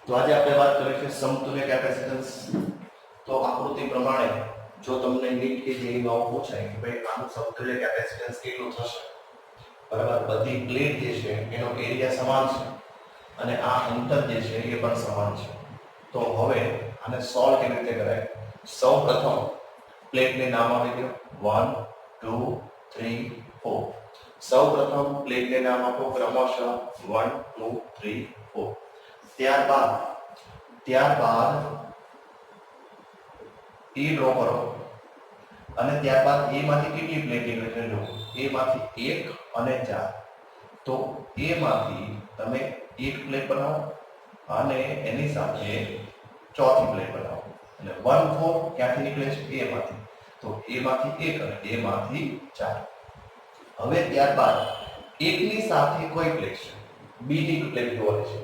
તો આજે આપણે વાત કરીશું સમતુલ્ય કેપેસિટન્સ। તો આકૃતિ પ્રમાણે જો તમને નીટ કે જેઈમાં પૂછાય કે ભાઈ આનું સમતુલ્ય કેપેસિટન્સ કેટલું થશે, બરાબર, બધી પ્લેટ જે છે એનો એરિયા સમાન છે અને આ અંતર જે છે એ પણ સમાન છે। તો હવે આને સોલ્વ કેવી રીતે કરાય? સૌપ્રથમ પ્લેટને નામ આપી દો 1 2 3 4। સૌપ્રથમ પ્લેટને નામ આપો ક્રમશઃ 1 2 3 4। ત્યારબાદ એ ડ્રો કરો અને ત્યારબાદ એ માંથી કેટલી પ્લેટ નીકળે છે જો એ માંથી 1 અને 4। તો એ માંથી તમે એક પ્લેટ બનાવો અને એની સાથે ચોથી પ્લેટ બનાવો એટલે 1 4 ક્યાંથી નીકળે છે? એ માંથી। તો એ માંથી 1 અને એ માંથી 4। હવે ત્યારબાદ એકની સાથે કોઈ પ્લેટ છે, બીજી પ્લેટ જોવાની છે,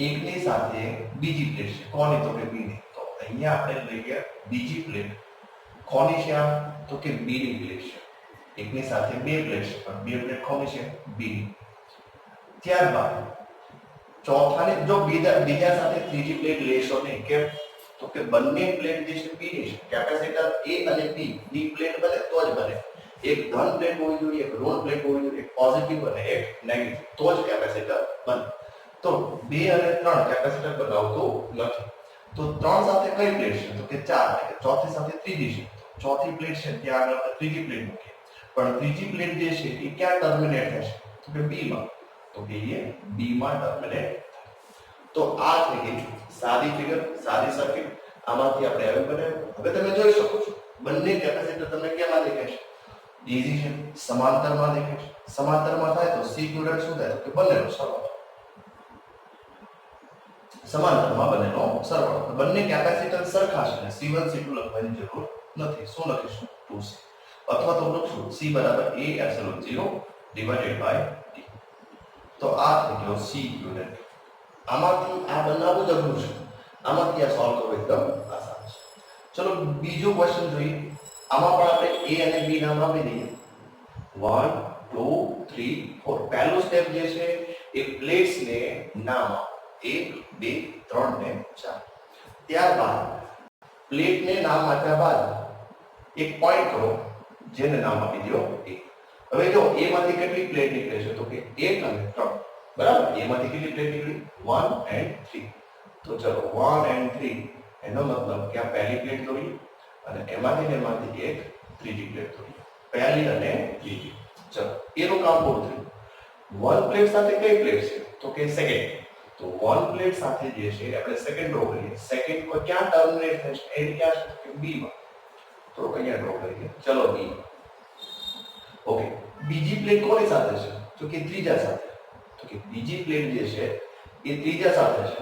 એકની સાથે બીજી પ્લેટ છે, કોની? તો કે બીની। તો અહીંયા આપણે લઈએ બીજી પ્લેટ, કોની છે આ? તો કે બીની પ્લેટ છે। એકની સાથે બે પ્લેટ છે પણ બે પ્લેટ કોની છે? બીની। ત્યારબાદ ચોથાને જો બીજા સાથે ત્રીજી પ્લેટ લેશો નહીં, કેમ? તો કે બંને પ્લેટ જે છે બીની છે। કેપેસિટર A અને B ની પ્લેટ બને તો જ બને। એક ધન પ્લેટ હોવી જોઈએ, એક ઋણ પ્લેટ હોવી જોઈએ, એક પોઝિટિવ અને એક નેગેટિવ, તો જ કેપેસિટર બને। તો 2 અને 3 કેપેસિટર બનાવતું નથી। તો 3 સાથે કઈ પ્લેટ છે? તો કે 4, એટલે કે ચોથી સાથે ત્રીજી છે। ચોથી પ્લેટ છે ત્યાં આગળ આપણે ત્રીજી પ્લેટ મૂકીએ, પણ ત્રીજી પ્લેટ જે છે એ ક્યાં ટર્મિનેટ થશે? તો કે B માં। તો કે એ B માં ટર્મિનેટ થાય। તો આ થઈ ગઈ સાદી ફિગર, સાદી સર્કિટ। આમાંથી આપણે હવે બનાવ્યું। હવે તમે જોઈ શકો છો બંને કેપેસિટર તમને કેમાં દેખાય છે? ઈઝી છે, સમાંતરમાં દેખાય છે। સમાંતરમાં થાય તો C ઇક્વિવેલન્ટ શું થાય? તો કે બંનેનો સરવાળો। સમાંતરમાં બંનેનો સરવાળો, બંને કેપેસિટર સરખા છે, C1 C2 લખવાની જરૂર નથી। શું લખીશું? 2C, અથવા તો લખશું C બરાબર A epsilon 0 divided by T। તો આ થઈ ગયો C ઇક્વિવેલન્ટ। આમાંથી આ બનાવવું જ અઘરું છે, આમાંથી આ સોલ્વ કરવું એકદમ આસાન છે। ચલો બીજો ક્વેશ્ચન જોઈએ। આમાં પણ આપણે A અને B નામ આપી દઈએ 1 2 3 4। પહેલું સ્ટેપ જે છે એ પ્લેટ્સને નામ આપો 1 2 3 ને 4। ત્યારબાદ પ્લેટને નામ આપ્યા બાદ એક પોઈન્ટ કરો જેને નામ આપી દો A। હવે જો A માંથી કેટલી પ્લેટ નીકળે છે? તો કે 1 અને 3, બરાબર। A માંથી કેટલી પ્લેટ નીકળી? 1 and 3। તો ચલો 1 and 3 એનો મતલબ કે આ પહેલી પ્લેટ દોરીએ અને એમાંથી એક ત્રીજી પ્લેટ દોરીએ, પહેલી અને ત્રીજી। ચલો એનું કામ પૂરું થયું। 1 પ્લેટ સાથે કઈ પ્લેટ છે? તો કે સેકન્ડ। તો 1 પ્લેટ સાથે જે છે આપણે સેકન્ડ ડ્રો કરીએ। સેકન્ડ કો ક્યાં ટર્મિનેટ થાય છે? એ ક્યાં છે? કે B માં। તો અહીંયા ડ્રો કરીએ, ચલો B। ઓકે, બીજી પ્લેટ કોની સાથે છે? તો કે ત્રીજા સાથે। તો કે બીજી પ્લેટ જે છે એ ત્રીજા સાથે છે,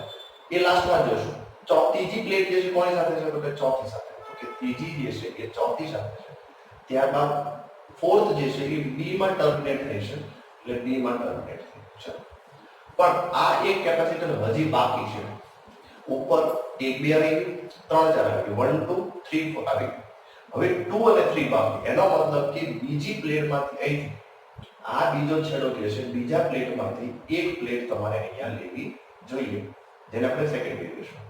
એ લાસ્ટમાં જોશું। ત્રીજી પ્લેટ જે છે કોની સાથે છે? તો કે ચોથી સાથે। તો કે ત્રીજી જે છે એ ચોથી સાથે છે। ત્યારબાદ ફોર્થ જે છે એ B માં ટર્મિનેટ થઈ છે, એટલે B માં ટર્મિનેટ થઈ છે। પણ આ એક કેપેસિટર હજી બાકી છે। ઉપર 1 2 આવી ગયું, 3 4 આવી ગયું, 1 2 3 4 આવી ગયું। હવે 2 અને 3 બાકી, એનો મતલબ કે બીજી પ્લેટમાંથી અહીંથી આ બીજો છેડો જે છે બીજા પ્લેટમાંથી એક પ્લેટ તમારે અહીંયા લેવી જોઈએ, જેને આપણે સેકન્ડ કહીશું।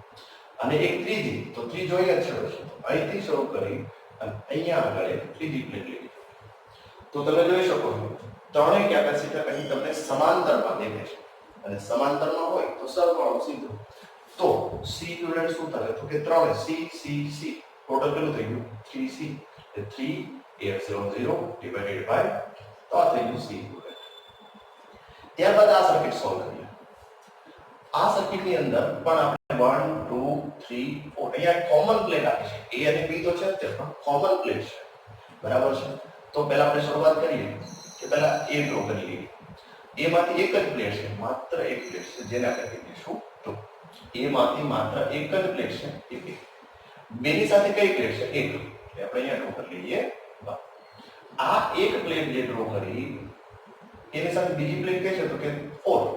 અને એક ત્રીજી, તો ત્રીજો અહીંયા છેડો છે, તો અહીંથી શરૂ કરી અને અહીંયા આગળ એક ત્રીજી પ્લેટ લેવી જોઈએ। તો તમે જોઈ શકો છો ત્રણેય કેપેસિટર અહીં તમને સમાંતરમાં દેખાય છે, અને સમાંતરમાં હોય તો સરવાળો સીધો। તો C ઇક્વિવેલન્ટ શું થાય? તો કે 3 C C C, ટોટલ કેટલું થઈ ગયું? 3C, એટલે 3 A એપ્સિલોન 0 ડિવાઇડેડ બાય, તો આ થઈ ગયું C ઇક્વિવેલન્ટ। ત્યારબાદ આ સર્કિટ સોલ્વ કરીએ। આ સર્કિટની અંદર પણ આપણે 1 2 3 4 અહીંયા કોમન પ્લેટ આપી છે। A અને B તો છે જ, પણ કોમન પ્લેટ છે, બરાબર છે। તો પહેલા આપણે શરૂઆત કરીએ કે પહેલા A ડ્રો કરી લઈએ। A માંથી એક જ પ્લેટ છે, માત્ર એક પ્લેટ છે, જેને આપણે કહીશું 2। A માંથી માત્ર એક જ પ્લેટ છે, એ 2। બેની સાથે કઈ પ્લેટ છે? 1, એટલે આપણે અહીંયા ડ્રો કરી લઈએ 1। આ એક પ્લેટ જે ડ્રો કરી એની સાથે બીજી પ્લેટ કઈ છે? તો કે 4,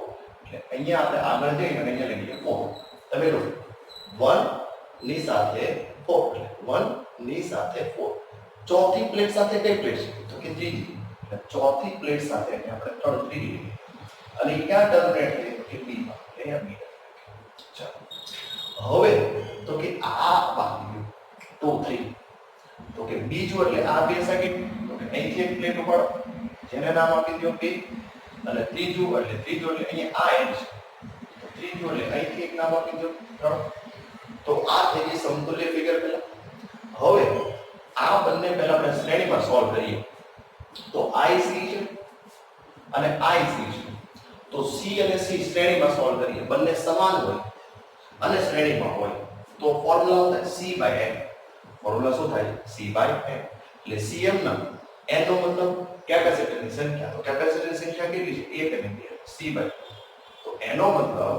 એટલે અહીંયા આપણે આગળ જઈએ અને અહીંયા લઈએ 4। તમે લો 1 ની સાથે 4, એટલે 1 ની સાથે 4। ચોથી પ્લેટ સાથે કઈ પ્લેટ છે? તો કે ત્રીજી, એટલે ચોથી પ્લેટ સાથે આપણે 3 ત્રીજી લઈએ અને ક્યાં ટર્મિનેટ થઈ? તો કે B માં, અહીંયા B। ચાલો હવે તો કે આ બાકી 2 3 તો કે બીજું એટલે આ બે સર્કિટ તો કે અહીંથી એક પ્લેટ ઉપાડો જેને નામ આપી દો P અને ત્રીજું એટલે અહીંયા આ એન્ડ છે તો ત્રીજું એટલે અહીંથી એક નામ આપી દો 3 તો આ થઈ ગઈ સમતુલ્ય ફિગર પેલા હવે આ બંને પહેલા આપણે શ્રેણીમાં સોલ્વ કરીએ તો I C છે અને I C છે તો C અને C શ્રેણીમાં સોલ્વ કરીએ બંને સમાન હોય અને શ્રેણીમાં હોય તો ફોર્મ્યુલા થાય C/n ફોર્મ્યુલા શું થાય C/n એટલે Cm ના n નો મતલબ કેપેસિટરની સંખ્યા તો કેપેસિટરની સંખ્યા કેટલી છે 1 અને 2 C/2 તો એનો મતલબ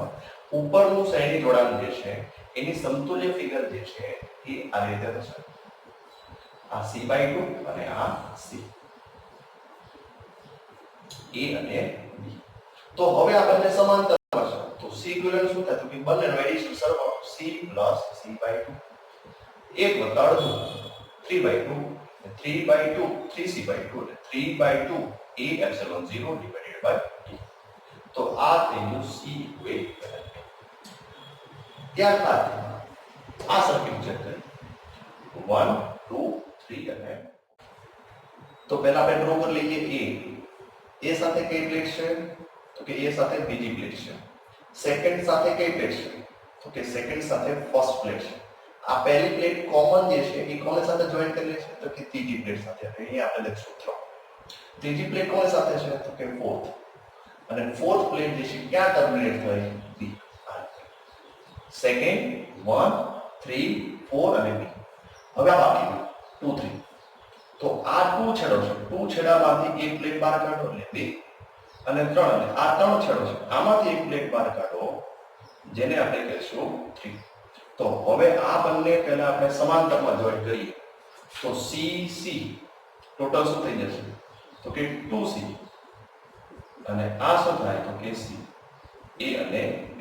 ઉપરનું શ્રેણી જોડાણ જે છે એની સમતુલ્ય ફિગર જે છે એ આ રીતે થશે આ C/2 અને આ C A અને B તો હવે આ બંને સમાંતરમાં છે તો C ઇક્વિવેલન્ટ શું થાય તો કે બંનેનો એડિશન સરવાળો C + C/2 1 + અડધું 3/2 3/2 3C/2 એટલે 3/2 A epsilon 0 divided by 2 તો આ થઈ ગયું C ઇક્વિવેલન્ટ ત્યારબાદ આ સર્કિટ ચેક કરીએ 1 2 3 અને તો પહેલા આપણે ડ્રો કરી લઈએ A સાથે કઈ પ્લેટ છે તો કે A સાથે બીજી પ્લેટ છે સેકન્ડ સાથે કઈ પ્લેટ છે તો કે સેકન્ડ સાથે ફર્સ્ટ પ્લેટ છે આ પહેલી પ્લેટ કોમન જે છે એ કોને સાથે જોઈન કરેલી છે તો કે ત્રીજી પ્લેટ સાથે અહીં આપણે લખશું 3 ત્રીજી પ્લેટ કોને સાથે છે તો કે ફોર્થ અને ફોર્થ પ્લેટ જે છે ક્યાં ટર્મિનેટ થાય B સેકન્ડ 1 3 4 અને B હવે આ બાકી 2 3 તો આ 2 છેડો છે 2 છેડામાંથી એક પ્લેટ બહાર કાઢો એટલે 2 અને 3 અને આ 3 છેડો છે આમાંથી એક પ્લેટ બહાર કાઢો જેને આપણે કહીશું 3 તો હવે આ બંને પહેલા આપણે સમાંતરમાં જોઈન્ટ કરીએ તો C C ટોટલ શું થઈ જશે તો કે 2C અને આ શું થાય તો કે C A અને B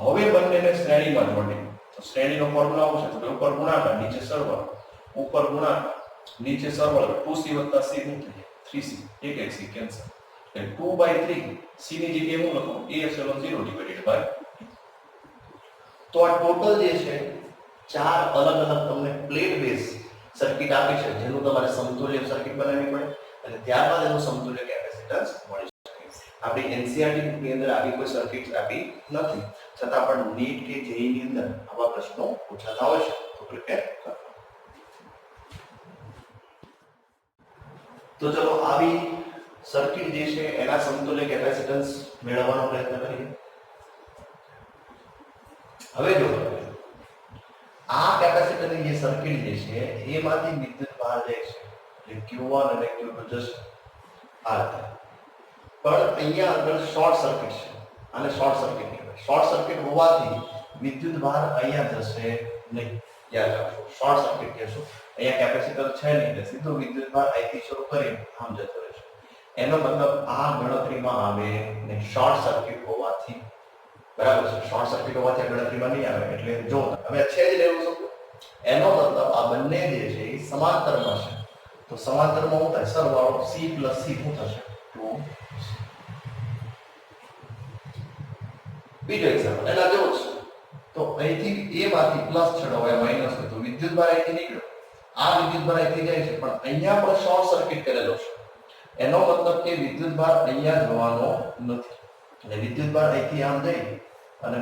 હવે બંનેને શ્રેણીમાં જોડીએ તો શ્રેણીનો ફોર્મ્યુલા આવશે તો કે ઉપર ગુણાકાર નીચે સરવાળો ઉપર ગુણાકાર નીચે સરવાળો 2C + C શું થઈ 3C એક C કેન્સલ એટલે 2/3 C ની જગ્યાએ હું લખું A epsilon 0 divided by તો આ ટોટલ જે છે ચાર અલગ અલગ તમને પ્લેટ બેઝ સર્કિટ આપી છે જેનું તમારે સમતુલ્ય સર્કિટ બનાવવી પડે અને ત્યારબાદ એનું સમતુલ્ય કેપેસિટન્સ મળી શકે આપણી NCERT ની અંદર આવી કોઈ સર્કિટ આપી નથી છતાં પણ નીટ કે JEE ની અંદર આવા પ્રશ્નો પૂછાતા હોય છે તો પ્રિપેર કરો તો ચલો આવી સર્કિટ જે છે એના સમતુલ્ય કેપેસિટન્સ મેળવવાનો પ્રયત્ન કરીએ હવે જો આ કેપેસિટરની જે સર્કિટ જે છે એમાંથી વિદ્યુત બહાર જાય છે એટલે Q1 અને Q2 જશે આ રીતે પણ અહીંયા અંદર શોર્ટ સર્કિટ છે આને શોર્ટ સર્કિટ કહેવાય શોર્ટ સર્કિટ હોવાથી વિદ્યુત બહાર અહીંયા જશે નહીં યાદ રાખો શોર્ટ સર્કિટ કહેશું અહીંયા કેપેસિટર છે નહીં એટલે સીધો વિદ્યુત બહાર અહીંથી શરૂ કરીને આમ જતો રહેશે એનો મતલબ આ ગણતરીમાં આવે ને શોર્ટ સર્કિટ હોવાથી બરાબર છે શોર્ટ સર્કિટ હોવાથી ગણતરીમાં નહીં આવે એટલે જો હવે છે જ લેવું સમજો એનો મતલબ આ બંને જે છે એ સમાંતરમાં છે તો સમાંતરમાં શું થાય સરવાળો C + C શું થશે 2 બીજો એક્ઝામ્પલ એના જેવો છે તો અહીંથી A માંથી પ્લસ છેડો હોય માઈનસ હોય તો વિદ્યુત ભાર અહીંથી નીકળ્યો આ વિદ્યુત ભાર અહીંથી જાય છે પણ અહીંયા પણ શોર્ટ સર્કિટ કરેલો છે એનો મતલબ કે વિદ્યુત ભાર અહીંયા જવાનો નથી એટલે વિદ્યુત ભાર અહીંથી આમ જઈ અને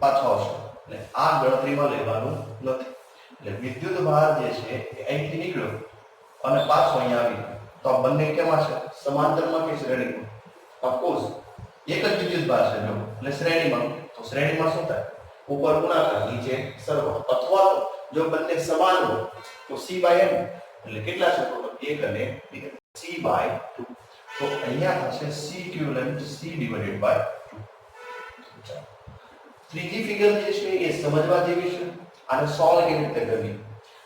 પાછો આવશે એટલે આ ગણતરીમાં લેવાનું નથી એટલે વિદ્યુત ભાર જે છે એ અહીંથી નીકળ્યો અને પાછો અહીંયા આવી તો આ બંને કેમાં છે સમાંતરમાં કે શ્રેણીમાં ઓફકોર્સ એક જ વિદ્યુત ભાર છે જો એટલે શ્રેણીમાં તો શ્રેણીમાં શું થાય ઉપર ગુણાકાર નીચે સરવાળો અથવા જો બંને સમાન હોય તો C/n એટલે કેટલા છે તો 1 અને 2 C/2 તો અહીંયા થશે C equivalent C divided by 2 ત્રીજી ફિગર જે છે એ સમજવા જેવી છે આને સોલ્વ કેવી રીતે કરવી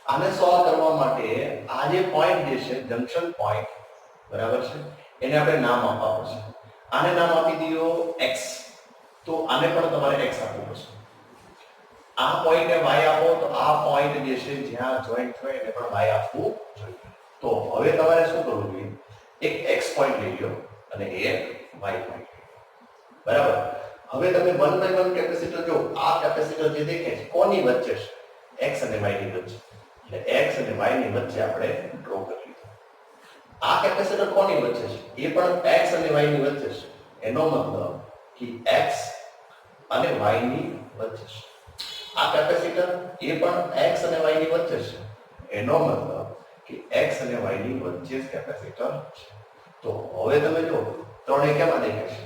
આને સોલ્વ કરવા માટે આ જે પોઈન્ટ જે છે જંકશન પોઈન્ટ બરાબર છે એને આપણે નામ આપવા પડશે આને નામ આપી દો x તો આને પણ તમારે x આપવું પડશે આ પોઈન્ટને y આપો તો આ પોઈન્ટ જે છે જ્યાં જોઈન્ટ થાય એને પણ y આપવું જોઈએ તો હવે તમારે શું કરવું જોઈએ એક x પોઈન્ટ લઈ લો અને એક y પોઈન્ટ બરાબર હવે તમે 1/1 કેપેસિટર જો આ કેપેસિટર કેપેસિટર જે દેખાય છે કોની વચ્ચે છે? x અને y ની વચ્ચે. એટલે x અને y ની વચ્ચે આપણે ડ્રો કરી લીધું. આ કેપેસિટર કોની વચ્ચે છે? એ પણ x અને y ની વચ્ચે છે. એનો મતલબ કે x અને y ની વચ્ચે છે. આ કેપેસિટર એ પણ x અને y ની વચ્ચે છે. એનો મતલબ કે x અને y ની વચ્ચે જ કેપેસિટર છે. તો હવે તમે જો ત્રણેય કેમાં દેખાય છે?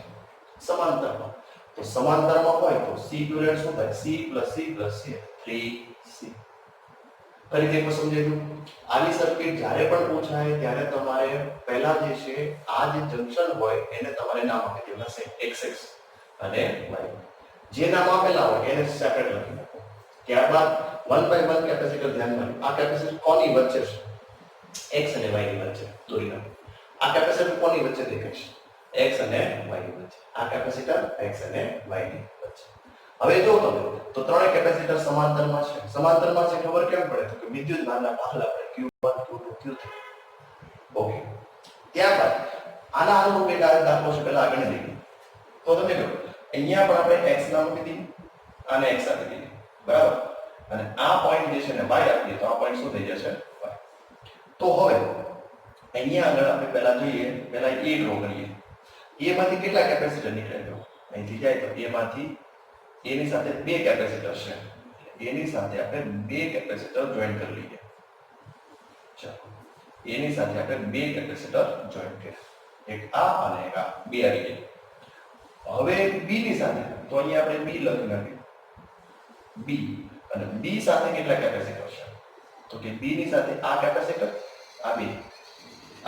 સમાંતરમાં. તો સમાંતરમાં હોય તો c ઇક્વિવેલન્ટ શું થાય? c + c + c 3c. ફરીથી એકવાર સમજાવી દઉં. આની સર્કિટ જ્યારે પણ પૂછાય ત્યારે તમારે પહેલા જે છે આ જે જંકશન હોય એને તમારે નામ આપી દેવાના છે xx અને y. જે નામ આપેલા હોય એને સેપરેટ લખી નાખો. ત્યારબાદ 1 by 1 કેપેસિટર ધ્યાનમાં લો. આ કેપેસિટર કોની વચ્ચે છે? x અને y ની વચ્ચે દોરી નાખો. આ કેપેસિટર કોની વચ્ચે દેખાય છે? x અને y ની વચ્ચે. આ કેપેસિટર x અને y ની વચ્ચે. હવે જો તમે તો ત્રણેય કેપેસિટર સમાંતરમાં છે. સમાંતરમાં છે ખબર કેમ પડે? તો કે વિદ્યુતભારના દાખલા આપણે Q1 Q2 Q3. ઓકે. ત્યારબાદ આના અનુરૂપ એક દાખલો છે પહેલા આગળ લઈએ. તો તમે જો અહીંયા પણ આપણે x નામ આપી દીધું અને x આપી દીધું. બરાબર? અને આ પોઈન્ટ જે છે ને y આપી દીધો. તો આ પોઈન્ટ શું થઈ જશે? y. તો હવે અહીંયા આગળ આપણે પહેલા જોઈએ, પહેલા a ડ્રો કરીએ. a માંથી કેટલા કેપેસિટર નીકળે? જો અહીંથી જાય તો a માંથી a ની સાથે બે કેપેસિટર છે. a ની સાથે આપણે બે કેપેસિટર જોઈન કરી લઈએ. ચાલો. a ની સાથે આપણે બે કેપેસિટર જોઈન કર્યા. એક આ અને એક આ. બે આવી ગયા. હવે b ની સાથે તો અહીંયા આપણે b લખી નાખ્યું. b અને b સાથે કેટલા કેપેસિટર છે? તો કે b ની સાથે આ કેપેસિટર, આ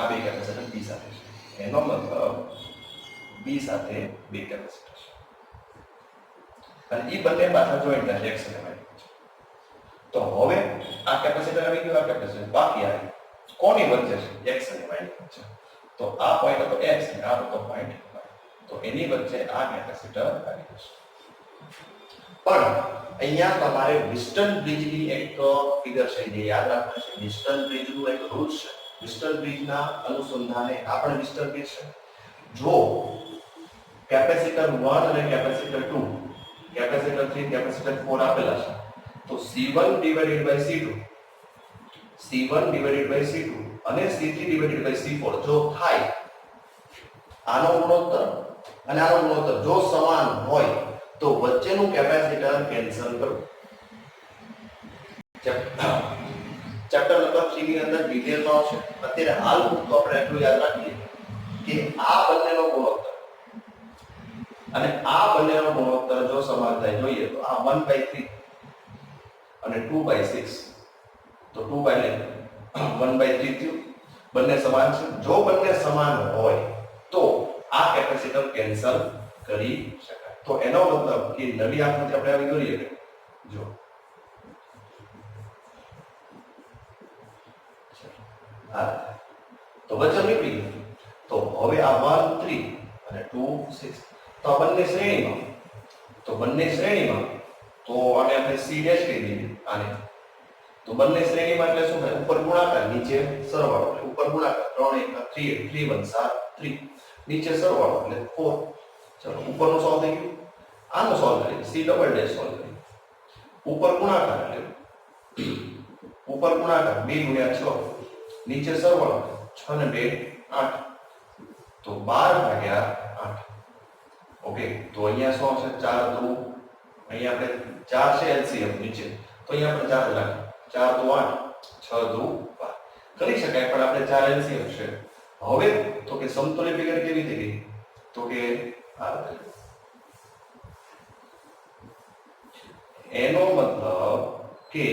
બે કેપેસિટર b સાથે છે. એનો મતલબ b સાથે બે કેપેસિટર છે. અને એ બંને પાછા જોઈન્ટ થાય x અને y. તો હવે આ કેપેસિટર આવી ગયું, આ કેપેસિટર બાકી આવી. કોની વચ્ચે છે? x અને y ની વચ્ચે. તો આ પોઈન્ટ હતો x અને આ હતો પોઈન્ટ y. તો એની વચ્ચે આ કેપેસિટર આવી જશે. પણ અહીંયા તમારે વિસ્ટન બ્રિજની એક ફિગર છે જે યાદ રાખવાનું છે. વિસ્ટન બ્રિજનું એક રૂલ છે. વિસ્ટન બ્રિજના અનુસંધાને આપણે વિસ્ટન બ્રિજ છે. જો કેપેસિટર 1 અને કેપેસિટર 2, કેપેસિટર 3, કેપેસિટર 4 આપેલા છે તો C1 / C2, C1 / C2 અને C3 / C4 જો થાય, આનો ગુણોત્તર અને આનો ગુણોત્તર જો સમાન હોય તો વચ્ચેનું કેપેસિટર કેન્સલ કરો. ચેપ્ટર નંબર 3 ની અંદર ડિટેલમાં આવશે. અત્યારે હાલ પૂરતું આપણે એટલું યાદ રાખીએ કે આ બંનેનો ગુણોત્તર અને આ બંનેનો ગુણોત્તર જો સમાન થાય જોઈએ તો આ 1/3 અને 2/6 તો 1/3 થયું. બંને સમાન છે. જો બંને સમાન હોય તો આ કેપેસિટર કેન્સલ કરી શકાય. તો એનો મતલબ કે નવી આકૃતિ આપણે આવી દોરીએ. જો તો વચ્ચે નીકળી ગયું. તો હવે આ 1 3 અને 2 6 તો આ બંને શ્રેણીમાં તો આને આપણે c' કહી દઈએ. આને તો બંને શ્રેણીમાં એટલે શું થાય? ઉપર ગુણાકાર, નીચે સરવાળો. એટલે ઉપર ગુણાકાર 3 1 3 3 1 7 3, નીચે સરવાળો એટલે 4. ચલો ઉપરનું સોલ્વ થઈ ગયું. આનું સોલ્વ કરીએ. c ડબલ ડેશ સોલ્વ કરીએ. ઉપર ગુણાકાર એટલે ઉપર ગુણાકાર 2 × 6, નીચે સરવાળો 6 ને 2 8, તો 12/8. ઓકે. તો અહીંયા શું આવશે? 4 2, અહીંયા આપણે 4 છે LCM નીચે, તો અહીંયા આપણે 4 લખીએ. 4 2 8, 6 2 12 કરી શકાય, પણ આપણે 4 LCM છે. હવે તો કે સમતુલ્ય ફિગર કેવી થઈ ગઈ? તો કે આ એનો મતલબ કે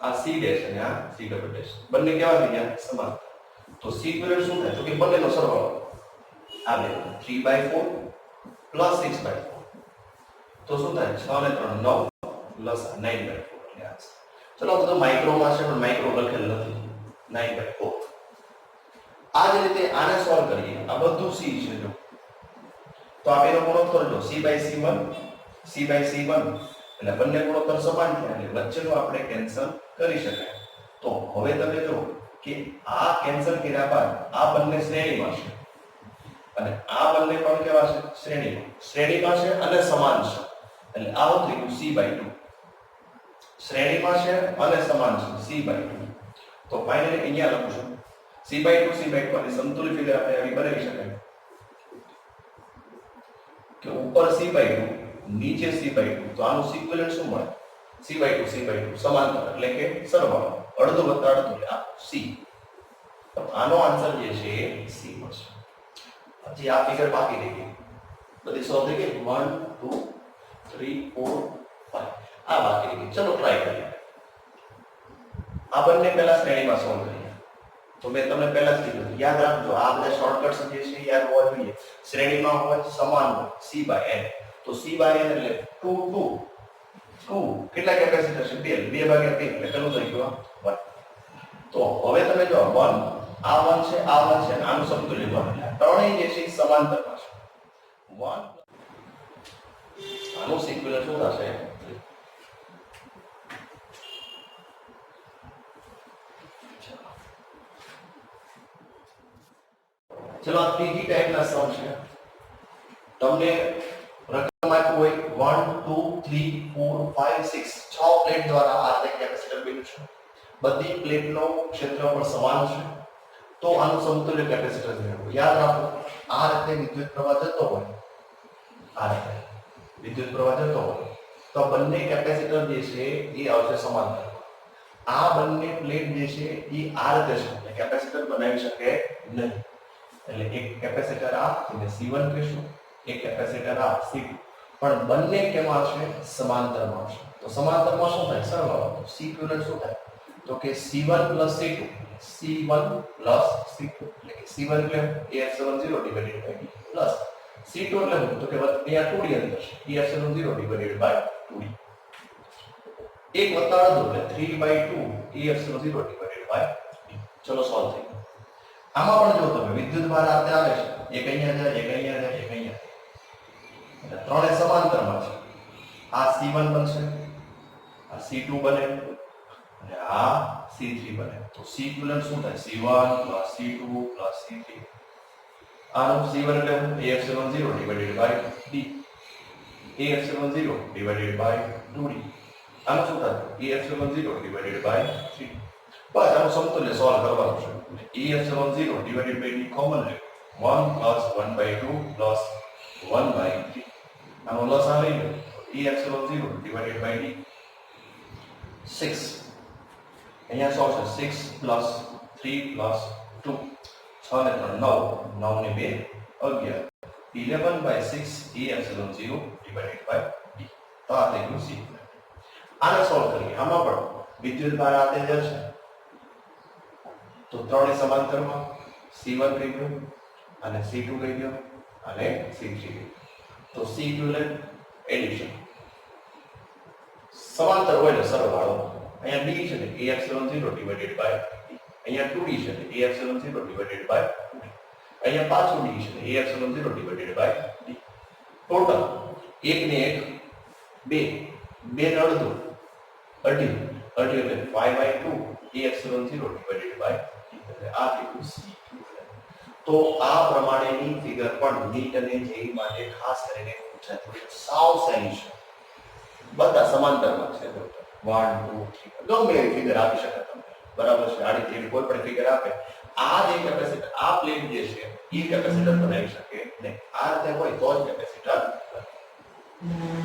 આ c' અને આ c ડબલ ડેશ બંને કેવા થઈ ગયા? સમાન. તો c ઇક્વિવેલન્ટ શું થાય? તો કે બંનેનો સરવાળો આ બે 3/4 + 6/4 તો શું થાય? 6 ને 3 9 + 9/4 એટલે આ. ચલો બધું માઇક્રોમાં છે પણ માઇક્રો લખેલ નથી. 9/4. આ જ રીતે આને સોલ્વ કરીએ. આ બધું c છે. જો તો આ બેનો ગુણોત્તર જો c/c1 c/c1 એટલે બંને ગુણોત્તર સમાન થયા એટલે વચ્ચેનું આપણે કેન્સલ કરી શકાય. તો હવે તમે જો કે આ કેન્સલ કર્યા બાદ આ બંને શ્રેણીમાં છે અને આ બંને પણ કેવા છે? શ્રેણીમાં છે અને સમાન છે. એટલે આ થઈ ગયું c/2. શ્રેણીમાં છે અને સમાન છે c/2 તો ફાઇનલી અહીંયા લખું છું c/2 અને સમતુલ્ય ફિગર આપણે આવી બનાવી શકાય કે ઉપર c/2 નીચે c/2 તો આનું ઇક્વિવેલન્ટ શું મળે c/2 સમાંતર એટલે કે સરવાળો અડધું વત્તા અડધું એટલે c તો આનો આન્સર જે છે એ c મળશે પછી આ ફિગર બાકી રહી ગઈ બધી સોલ્વ થઈ ગઈ 1 2 3 4 5 આ બાકી રહી ગઈ ચલો ટ્રાય કરીએ આ બંને પહેલા શ્રેણીમાં સોલ્વ કરીએ તો મેં તમને પહેલા જ કીધું યાદ રાખજો આ બધા શોર્ટકટ્સ જે છે યાદ હોવા જોઈએ શ્રેણીમાં હોય સમાન હોય c/n તો c/n એટલે 2 કેટલા કેપેસિટર છે 2 ભાગ્યા 3 એટલે કેટલું થઈ ગયું 1 તો હવે તમે જો 1 આ 1 છે આ 1 છે અને આનું સમતુલ્ય બને ત્રણેય જે છે સમાંતરમાં છે 1 આનું ઇક્વિવેલન્ટ શું થશે ચલો આ ત્રીજી ટાઈપના સમ છે તમને રકમ આપ્યું હોય 1 2 3 4 5 6 6 પ્લેટ દ્વારા આ રીતે કેપેસિટર બન્યું છે બધી પ્લેટનો ક્ષેત્રફળ સમાન છે તો આનું સમતુલ્ય કેપેસિટર મેળવો યાદ રાખો આ રીતે વિદ્યુત પ્રવાહ જતો હોય આ રીતે વિદ્યુત પ્રવાહ જતો હોય તો બંને કેપેસિટર જે છે એ આવશે સમાંતર આ બંને પ્લેટ જે છે એ આ રીતે છે એટલે કેપેસિટર બનાવી શકે નહીં એટલે એક કેપેસિટર આ જેને C1 કહીશું એક કેપેસિટર આ C2 પણ બંને કેમાં છે સમાંતરમાં છે તો સમાંતરમાં શું થાય સરવાળો તો C ઇક્વિવેલન્ટ શું થાય તો કે C1 C2 C1 C2 એટલે કે C1 એટલે AF70 divided by D plus C2 એટલે શું તો કે અહીંયા 2D અંદર છે AF70 ડિવાઇડેડ બાય 2D 1 વત્તા અડધું એટલે 3/2 AF70 ડિવાઇડેડ બાય D ચલો સોલ્વ થઈ ગયું આમાં પણ જો તમે વિદ્યુત ભાર આ આવે છે એક અહીંયા જાય એક અહીંયા જાય એક અહીંયા એટલે ત્રણે સમાંતરમાં છે આ C1 બનશે આ C2 બને અને આ C3 બને તો C ઇક્વિવેલન્ટ શું થાય C1 C2 C3 આનું C1 એટલે AF70 divided by D AF70 divided by 2D આનું શું થાય AF70 ડિવાઇડેડ બાય 3 બસ આનું સમતુલ્ય સોલ્વ કરવાનું છે AF70 divided by D common લે 1 plus 1/2 plus 1/3 આનો લોસ આ લઈ લો AF70 divided by D 6 અહીંયા શું છે 6 plus 3 plus 2 6 ને 3 9 9 ને 2 11 11/6 AF70 divided by D તો આ થઈ ગયું C આને સોલ્વ કરીએ આમાં પણ વિદ્યુત ભાર આ તે જ છે તો ત્રણે સમાંતરમાં C1 કહી દો અને C2 કહી દો અને C3 તો C ઇક્વિવેલન્ટ એડિશન સમાંતર હોય ને સરવાળો અહીંયા D છે ને AF70 ડિવાઇડેડ બાય D અહીંયા 2D છે ને AF70 ડિવાઇડેડ બાય 2D અહીંયા પાછું D છે ને AF70 divided by D total 1 ને 1 2 2 ને અડધું અઢી એટલે 5/2 AF70 ડિવાઇડેડ બાય આ કેટલું C તો આ પ્રમાણેની ફિગર પણ નીટ અને જેઈ માટે ખાસ કરીને પૂછાય છે સાવ સહેલી છે બધા સમાંતરમાં છે 1 2 3 ગમે એવી ફિગર આપી શકે તમને બરાબર છે આડી તેવી કોઈ પણ ફિગર આપે આ જે કેપેસિટર આ પ્લેટ જે છે એ કેપેસિટર બનાવી શકે નહીં આ રીતે હોય તો જ કેપેસિટર બને